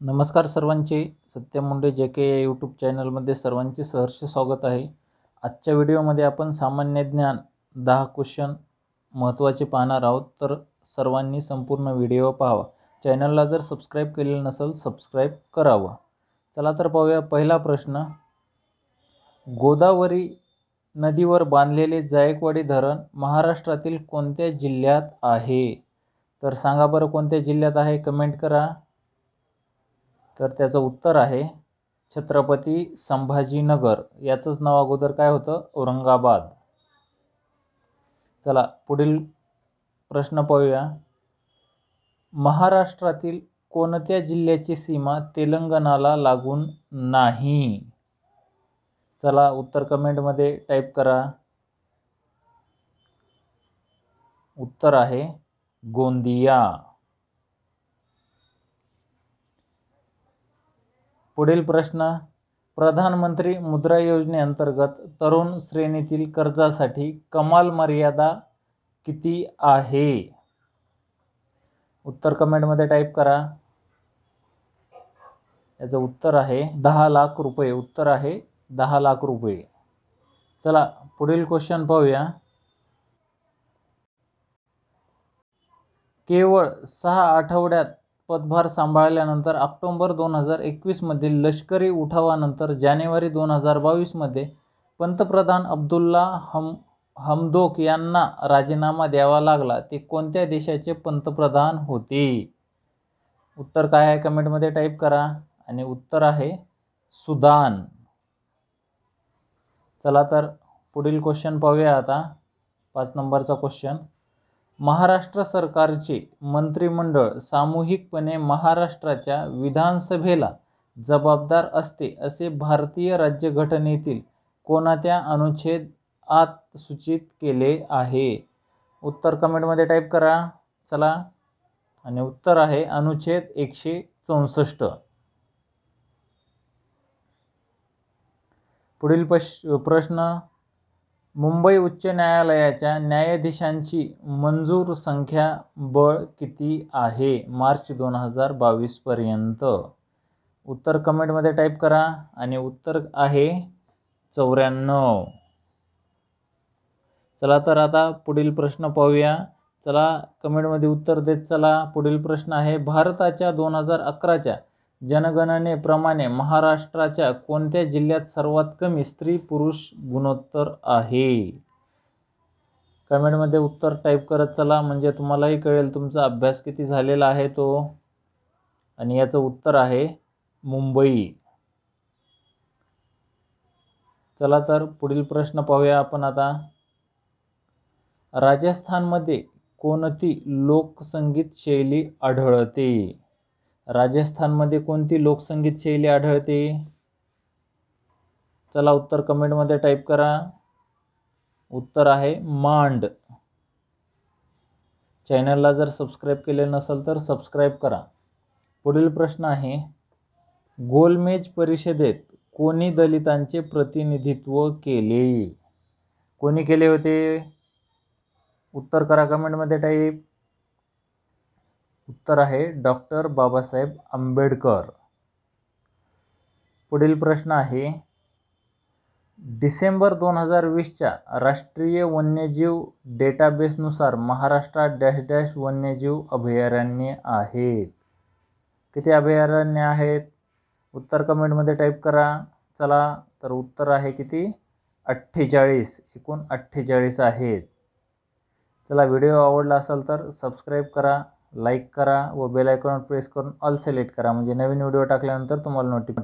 नमस्कार सर्वांचे, सत्यम मुंडे जे के या यूट्यूब चॅनलमध्ये सर्वांचे सहर्ष स्वागत आहे। आजच्या व्हिडिओमध्ये आपण सामान्य ज्ञान 10 क्वेश्चन महत्त्वाचे पाहणार आहोत, तर सर्वांनी संपूर्ण व्हिडिओ पाहावा। चॅनलला जर सबस्क्राईब केलेलं नसेल सबस्क्राईब करावं। चला तर पाहूया पहिला प्रश्न। गोदावरी नदीवर बांधलेले जायकवाडी धरण महाराष्ट्रातील कोणत्या जिल्ह्यात आहे? तर सांगा बरं कोणत्या जिल्ह्यात आहे, कमेंट करा। तर त्याचं उत्तर आहे छत्रपती संभाजीनगर। याचंच नाव अगोदर काय होतं? औरंगाबाद। चला पुढील प्रश्न पाहूया। महाराष्ट्रातील कोणत्या जिल्ह्याची सीमा तेलंगणाला लागून नाही? चला उत्तर कमेंटमध्ये टाईप करा। उत्तर आहे गोंदिया। पुढील प्रश्न। प्रधानमंत्री मुद्रा योजनेअंतर्गत तरुण श्रेणीतील कर्जासाठी कमाल मर्यादा किती आहे? उत्तर कमेंटमध्ये टाईप करा। याचं उत्तर आहे 10 लाख रुपये। उत्तर आहे 10 लाख रुपये। चला पुढील क्वेश्चन पाहूया। केवळ 6 आठवड्यात पदभार सांभाळल्यानंतर ऑक्टोबर 2021 मधील लष्करी उठावानंतर जानेवारी 2022 मध्ये पंतप्रधान अब्दुल्ला हमदोक यांना राजीनामा द्यावा लागला, ते कोणत्या देशाचे पंतप्रधान होते? उत्तर काय आहे कमेंटमध्ये टाईप करा। आणि उत्तर आहे सुदान। चला तर पुढील क्वेश्चन पाहूया आता। 5 नंबरचा क्वेश्चन। महाराष्ट्र सरकारचे मंत्रिमंडळ सामूहिकपणे महाराष्ट्राच्या विधानसभेला जबाबदार असते असे भारतीय राज्यघटनेतील कोणत्या अनुच्छेदात सूचित केले आहे? उत्तर कमेंटमध्ये टाईप करा। चला आणि उत्तर आहे अनुच्छेद 164। पुढील प्रश्न। मुंबई उच्च न्यायालयाच्या न्यायाधीशांची मंजूर संख्या बळ किती आहे मार्च 2022 पर्यंत? उत्तर कमेंटमध्ये टाईप करा। आणि उत्तर आहे 94। चला तर आता पुढील प्रश्न पाहूया। चला कमेंटमध्ये उत्तर देत चला। पुढील प्रश्न आहे भारताच्या 2011च्या जनगणनेप्रमाणे महाराष्ट्राच्या कोणत्या जिल्ह्यात सर्वात कमी स्त्री पुरुष गुणोत्तर आहे? कमेंटमध्ये उत्तर टाईप करत चला, म्हणजे तुम्हालाही कळेल तुमचा अभ्यास किती झालेला आहे तो। आणि याचं उत्तर आहे मुंबई। चला तर पुढील प्रश्न पाहूया आपण आता। राजस्थानमध्ये कोणती लोकसंगीत शैली आढळते? राजस्थानमध्ये कोणती लोकसंगीत शैली आढळते? चला उत्तर कमेंटमध्ये टाईप करा। उत्तर आहे मांड। चॅनलला जर सबस्क्राईब केले नसेल तर सबस्क्राईब करा। पुढील प्रश्न आहे गोलमेज परिषदेत कोणी दलितांचे प्रतिनिधित्व केले? कोणी केले होते? उत्तर करा कमेंटमध्ये टाईप। उत्तर आहे डॉक्टर बाबासाहेब आंबेडकर। पुढील प्रश्न आहे डिसेंबर 2020च्या राष्ट्रीय वन्यजीव डेटाबेसनुसार महाराष्ट्रात डॅश डॅश वन्यजीव अभयारण्ये आहेत। किती अभयारण्ये आहेत? उत्तर कमेंटमध्ये टाईप करा। चला तर उत्तर आहे किती? 48। एकूण 48 आहेत। चला व्हिडिओ आवडला असेल तर सबस्क्राईब करा, लाईक करा व बेल आयकॉन प्रेस करून ऑल सिलेक्ट करा, म्हणजे नवीन व्हिडिओ टाकल्यानंतर तुम्हाला नोटिफिकेशन